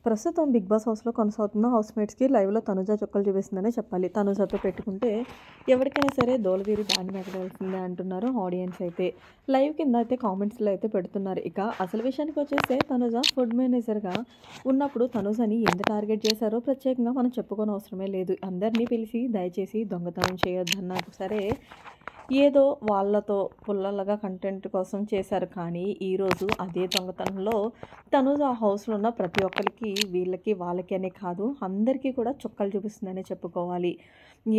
ప్రస్తుతం 'big boss' హౌస్‌లో కొనసాగుతున్న హౌస్‌మేట్స్‌కి లైవ్‌లో తనుజ చుక్కలు చూపిస్తుందనే చెప్పాలి. తనుజతో పెట్టుకుంటే ఎవరికైనా సరే దోలతీరి బ్యాండ్ మెగడాల్సిందే అంటున్నారు ఆడియన్స్ అయితే. లైవ్ కింద అయితే కామెంట్స్‌లో అయితే పెడుతున్నారు. ఇక అసలు విషయానికొచ్చేస్తే తనుజ ఫుడ్ మేనేజర్‌గా ఉన్నప్పుడు తనుజని ఎందుకు టార్గెట్ చేశారో ప్రత్యేకంగా మనం చెప్పుకోనవసరమే లేదు. అందరిని పిలిచి దయచేసి దొంగతనం చేయొద్దన్నా సరే ఏదో వాళ్ళతో పుల్లలుగా కంటెంట్ కోసం చేశారు. కానీ ఈరోజు అదే దొంగతనంలో తనూజ ఆ హౌస్‌లో ఉన్న ప్రతి ఒక్కళ్ళకి వీళ్ళకి, వాళ్ళకి అనే కాదు అందరికీ కూడా చుక్కలు చూపిస్తుందనే చెప్పుకోవాలి.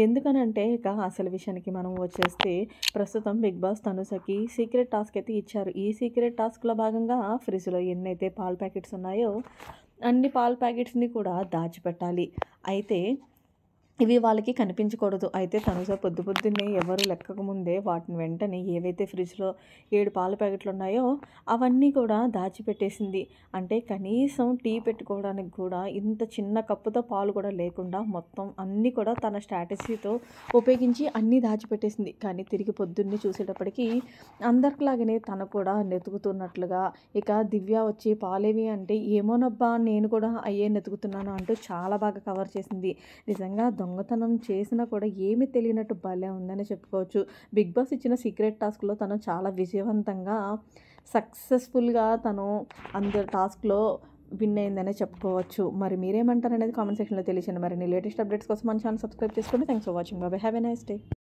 ఎందుకనంటే ఇక అసలు విషయానికి మనం వచ్చేస్తే ప్రస్తుతం 'బిగ్ బాస్' తనూజకి సీక్రెట్ టాస్క్ అయితే ఇచ్చారు. ఈ సీక్రెట్ టాస్క్‌లో భాగంగా ఫ్రిడ్జ్‌లో ఎన్నైతే పాల ప్యాకెట్స్ ఉన్నాయో అన్ని పాల ప్యాకెట్స్‌ని కూడా దాచిపెట్టాలి. అయితే ఇవి వాళ్ళకి కనిపించకూడదు. అయితే తనుజ పొద్దున్నే ఎవరు లెక్కకముందే వాటిని వెంటనే ఏవైతే ఫ్రిడ్జ్‌లో 7 పాల ప్యాకెట్లున్నాయో అవన్నీ కూడా దాచిపెట్టేసింది. అంటే కనీసం టీ పెట్టుకోవడానికి కూడా ఇంత చిన్న కప్పుతో పాలు కూడా లేకుండా మొత్తం అన్నీ కూడా తన స్ట్రాటజీతో ఉపయోగించి అన్నీ దాచిపెట్టేసింది. కానీ తిరిగి పొద్దున్నే చూసేటప్పటికి అందరిలాగానే తను కూడా వెతుకుతున్నట్లుగా ఇక దివ్య వచ్చి పాలేవి అంటే ఏమోనబ్బా నేను కూడా అయ్యే వెతుకుతున్నాను అంటూ చాలా బాగా కవర్ చేసింది. నిజంగా దొంగతనం చేసినా కూడా ఏమీ తెలియనట్టు భలే ఉందని చెప్పుకోవచ్చు. 'బిగ్ బాస్' ఇచ్చిన సీక్రెట్ టాస్క్‌లో తను చాలా విజయవంతంగా సక్సెస్‌ఫుల్‌గా తను అందరి టాస్క్‌లో విన్ అయిందనే చెప్పుకోవచ్చు. మరి మీరేమంటారనేది కామెంట్ సెక్షన్‌లో తెలియచేయండి. మరిన్ని లేటెస్ట్ అప్డేట్స్ కోసం మన ఛానల్ సబ్స్క్రైబ్ చేసుకోండి. Thanks for watching. By by. Have a nice day.